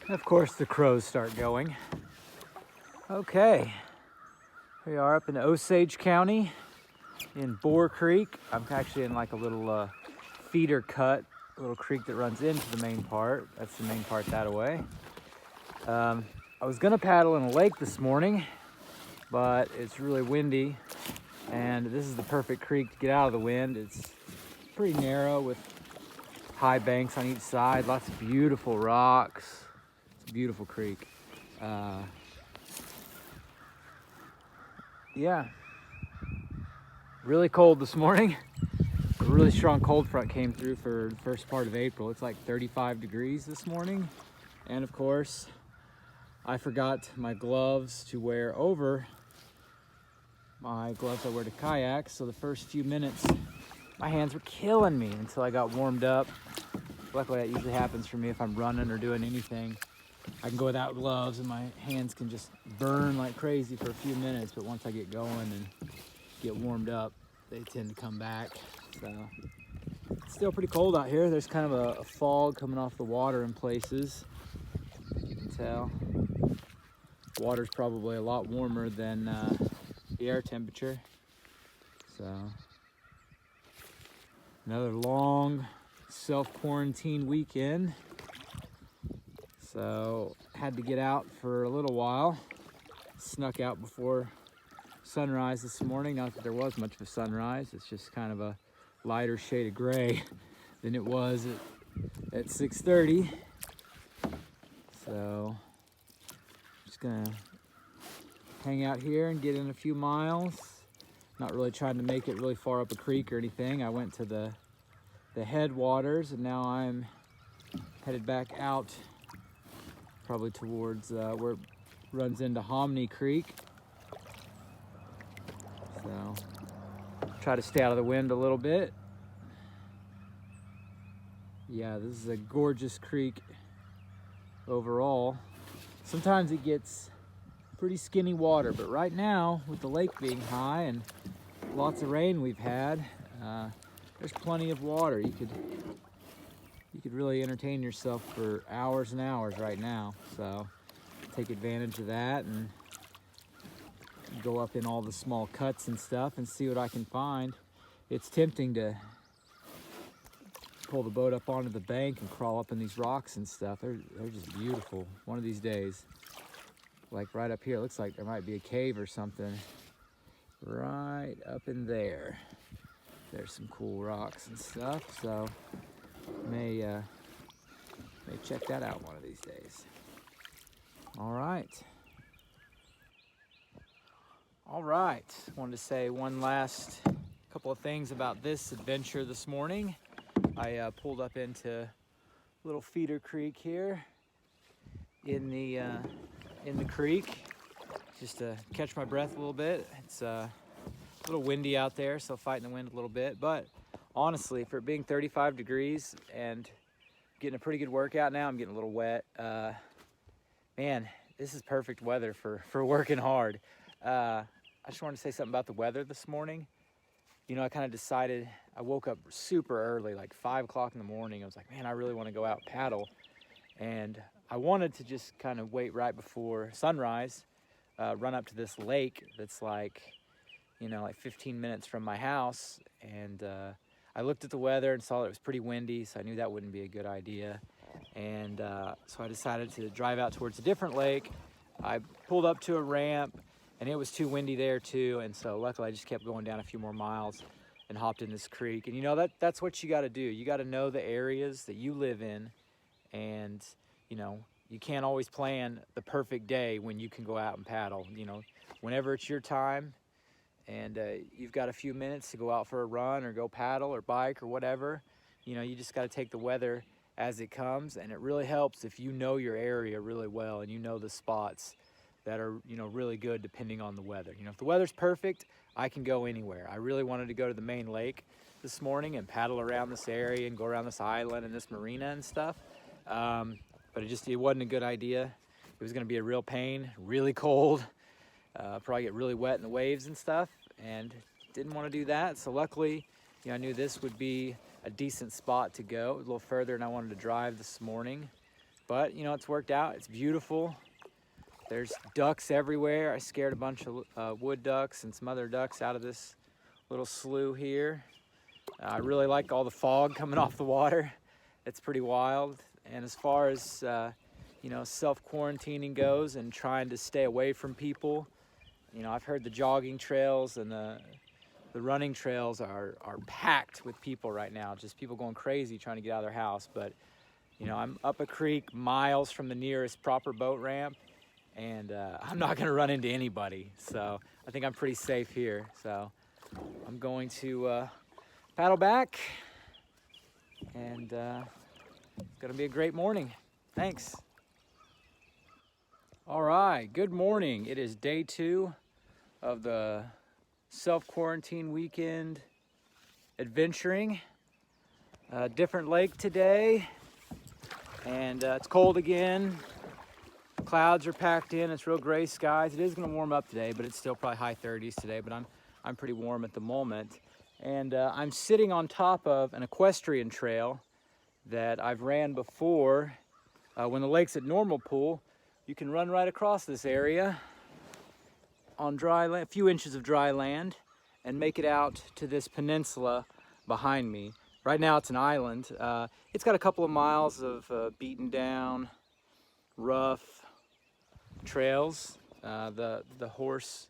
Of course, the crows start going. Okay, we are up in Osage County in Boar Creek. I'm actually in like a little feeder cut, a little creek that runs into the main part. That's the main part that way. I was gonna paddle in a lake this morning, but it's really windy, and this is the perfect creek to get out of the wind. It's pretty narrow with high banks on each side, lots of beautiful rocks. It's a beautiful creek. Yeah, really cold this morning. A really strong cold front came through for the first part of April. It's like 35 degrees this morning. And of course, I forgot my gloves to wear over my gloves I wear to kayak. So the first few minutes, my hands were killing me until I got warmed up. Luckily, that usually happens for me if I'm running or doing anything. I can go without gloves and my hands can just burn like crazy for a few minutes. But once I get going and get warmed up, they tend to come back. So it's still pretty cold out here. There's kind of a fog coming off the water in places. You can tell. Water's probably a lot warmer than the air temperature. So another long self-quarantine weekend. So had to get out for a little while. Snuck out before sunrise this morning. Not that there was much of a sunrise. It's just kind of a lighter shade of gray than it was at 6:30. So just gonna hang out here and get in a few miles. Not really trying to make it really far up a creek or anything. I went to the headwaters and now I'm headed back out probably towards where it runs into Hominy Creek. So try to stay out of the wind a little bit. Yeah, this is a gorgeous creek overall. Sometimes it gets pretty skinny water, but right now with the lake being high and lots of rain we've had, there's plenty of water. You could really entertain yourself for hours and hours right now. So take advantage of that and go up in all the small cuts and stuff and see what I can find. It's tempting to pull the boat up onto the bank and crawl up in these rocks and stuff. They're just beautiful. One of these days, like right up here, looks like there might be a cave or something right up in there. There's some cool rocks and stuff, so may check that out one of these days. All right. Wanted to say one last couple of things about this adventure this morning. I pulled up into a little feeder creek here in the creek just to catch my breath a little bit. It's a little windy out there, so fighting the wind a little bit. But honestly, for it being 35 degrees and getting a pretty good workout now, I'm getting a little wet. Man, this is perfect weather for working hard. I just wanted to say something about the weather this morning. You know, I kind of decided, I woke up super early, like 5 o'clock in the morning. I was like, man, I really want to go out and paddle. And I wanted to just kind of wait right before sunrise, run up to this lake that's like, like 15 minutes from my house. And I looked at the weather and saw that it was pretty windy, so I knew that wouldn't be a good idea. And so I decided to drive out towards a different lake. I pulled up to a ramp, and it was too windy there too. And so luckily I just kept going down a few more miles and hopped in this creek. And that's what you got to do. You got to know the areas that you live in. And, you can't always plan the perfect day when you can go out and paddle. Whenever it's your time and you've got a few minutes to go out for a run or go paddle or bike or whatever, you just got to take the weather as it comes. And it really helps if you know your area really well and you know the spots that are, really good depending on the weather. If the weather's perfect, I can go anywhere. I really wanted to go to the main lake this morning and paddle around this area and go around this island and this marina and stuff. But it wasn't a good idea. It was gonna be a real pain, really cold, probably get really wet in the waves and stuff, and didn't wanna do that. So luckily, I knew this would be a decent spot to go. It was a little further than I wanted to drive this morning. But you know, it's worked out. It's beautiful. There's ducks everywhere. I scared a bunch of wood ducks and some other ducks out of this little slough here. I really like all the fog coming off the water. It's pretty wild. And as far as you know, self-quarantining goes and trying to stay away from people, you know, I've heard the jogging trails and the running trails are packed with people right now. Just people going crazy trying to get out of their house. But you know, I'm up a creek miles from the nearest proper boat ramp, and I'm not gonna run into anybody. So I think I'm pretty safe here. So I'm going to paddle back, and it's gonna be a great morning. Thanks. All right, good morning. It is day 2 of the self-quarantine weekend adventuring. Different lake today, and it's cold again. Clouds are packed in. It's real gray skies. It is going to warm up today, but it's still probably high 30s today. But I'm pretty warm at the moment, and I'm sitting on top of an equestrian trail that I've ran before. When the lake's at normal pool, you can run right across this area on dry land, a few inches of dry land, and make it out to this peninsula behind me. Right now it's an island. It's got a couple of miles of beaten down, rough trails. The horse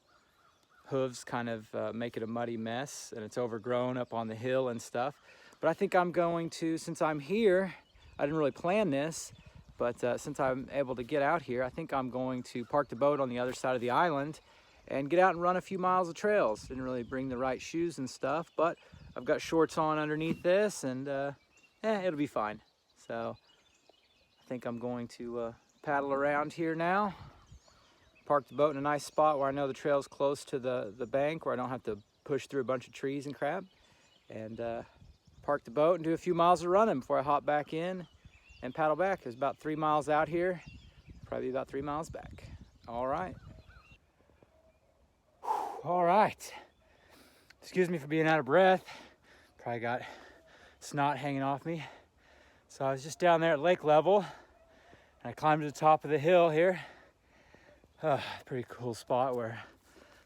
hooves kind of make it a muddy mess, and it's overgrown up on the hill and stuff. But I think I'm going to, since I'm here, I didn't really plan this, but since I'm able to get out here, I think I'm going to park the boat on the other side of the island and get out and run a few miles of trails. Didn't really bring the right shoes and stuff, but I've got shorts on underneath this, and it'll be fine. So I think I'm going to paddle around here now, park the boat in a nice spot where I know the trail's close to the bank, where I don't have to push through a bunch of trees and crap, and park the boat and do a few miles of running before I hop back in and paddle back. There's about 3 miles out here, probably about 3 miles back. All right. All right. Excuse me for being out of breath. Probably got snot hanging off me. So I was just down there at lake level, and I climbed to the top of the hill here. Pretty cool spot where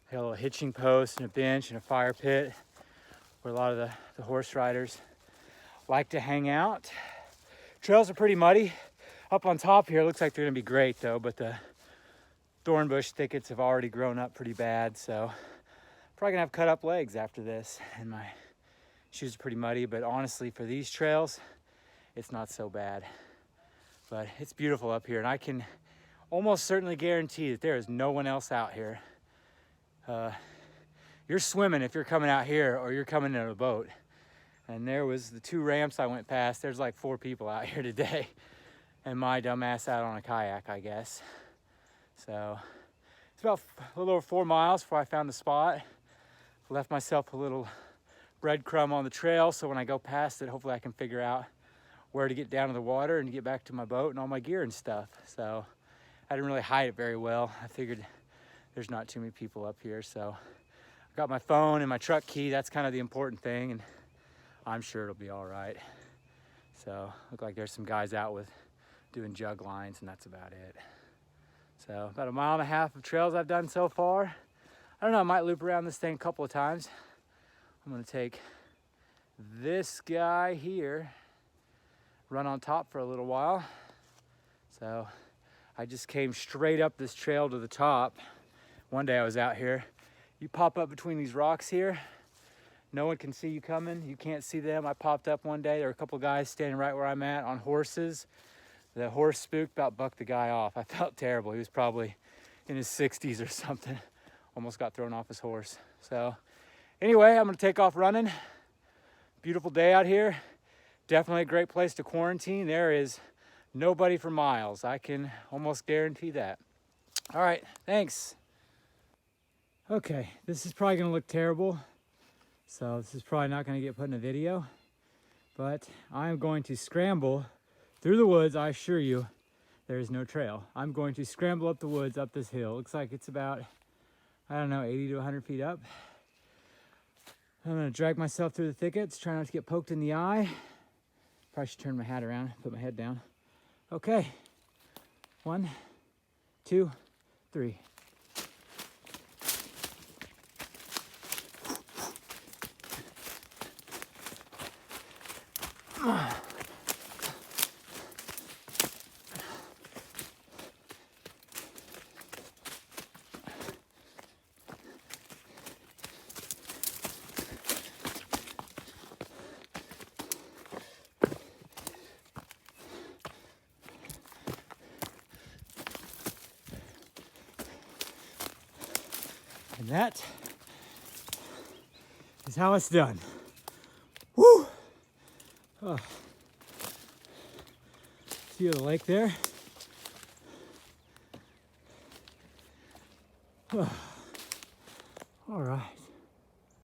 I got a little hitching post and a bench and a fire pit where a lot of the horse riders like to hang out. Trails are pretty muddy. Up on top here, it looks like they're gonna be great though, but the thorn bush thickets have already grown up pretty bad, so probably gonna have cut up legs after this, and my shoes are pretty muddy, but honestly for these trails, it's not so bad. But it's beautiful up here, and I can almost certainly guarantee that there is no one else out here. You're swimming if you're coming out here, or you're coming in a boat. And there was the 2 ramps I went past. There's like 4 people out here today, and my dumbass out on a kayak, I guess. So it's about a little over 4 miles before I found the spot. Left myself a little breadcrumb on the trail, so when I go past it, hopefully I can figure out where to get down to the water and get back to my boat and all my gear and stuff. So I didn't really hide it very well. I figured there's not too many people up here, so I got my phone and my truck key. That's kind of the important thing, and I'm sure it'll be all right. So look like there's some guys out with doing jug lines, and that's about it. So about 1.5 miles of trails I've done so far. I don't know, I might loop around this thing a couple of times. I'm gonna take this guy here, run on top for a little while. So I just came straight up this trail to the top. One day I was out here. You pop up between these rocks here. No one can see you coming. You can't see them. I popped up one day. There were a couple guys standing right where I'm at on horses. The horse spooked, about bucked the guy off. I felt terrible. He was probably in his 60s or something. Almost got thrown off his horse. So anyway, I'm gonna take off running. Beautiful day out here. Definitely a great place to quarantine. There is nobody for miles. I can almost guarantee that. All right, thanks. Okay, this is probably gonna look terrible. So this is probably not gonna get put in a video, but I'm going to scramble through the woods. I assure you, there is no trail. I'm going to scramble up the woods, up this hill. Looks like it's about, I don't know, 80 to 100 feet up. I'm gonna drag myself through the thickets, try not to get poked in the eye. Probably should turn my hat around, put my head down. Okay, 1, 2, 3. And that is how it's done. Woo! Oh. See the lake there? Oh. All right.